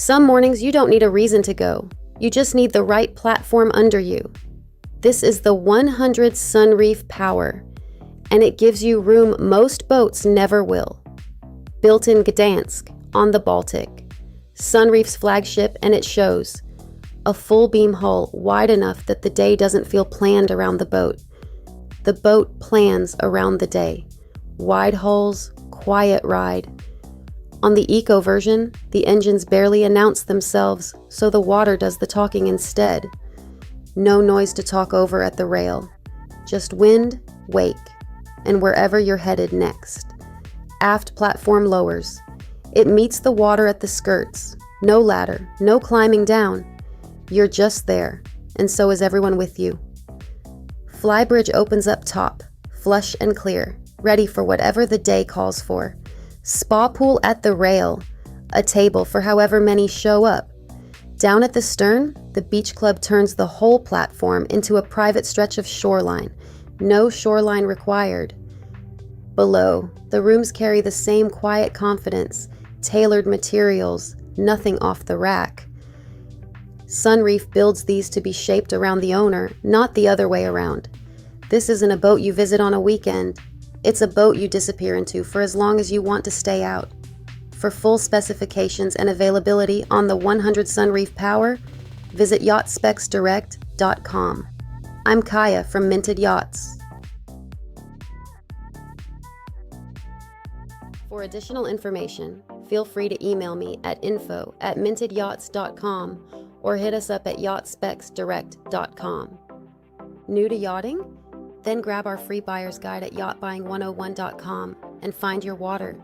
Some mornings you don't need a reason to go. You just need the right platform under you. This is the 100 Sunreef Power, and it gives you room most boats never will. Built in Gdansk, on the Baltic. Sunreef's flagship, and it shows. A full beam hull wide enough that the day doesn't feel planned around the boat. The boat plans around the day. Wide hulls, quiet ride. On the Eco version, the engines barely announce themselves, so the water does the talking instead. No noise to talk over at the rail. Just wind, wake, and wherever you're headed next. Aft platform lowers. It meets the water at the skirts. No ladder, no climbing down. You're just there, and so is everyone with you. Flybridge opens up top, flush and clear, ready for whatever the day calls for. Spa pool at the rail, a table for however many show up. Down at the stern, the beach club turns the whole platform into a private stretch of shoreline. No shoreline required. Below, the rooms carry the same quiet confidence, tailored materials, nothing off the rack. Sunreef builds these to be shaped around the owner, not the other way around. This isn't a boat you visit on a weekend. It's a boat you disappear into for as long as you want to stay out. For full specifications and availability on the 100 Sunreef Power, visit yachtspecsdirect.com. I'm Kaya from Minted Yachts. For additional information, feel free to email me at info@mintedyyachts.com or hit us up at yachtspecsdirect.com. New to yachting? Then grab our free buyer's guide at yachtbuying101.com and find your water.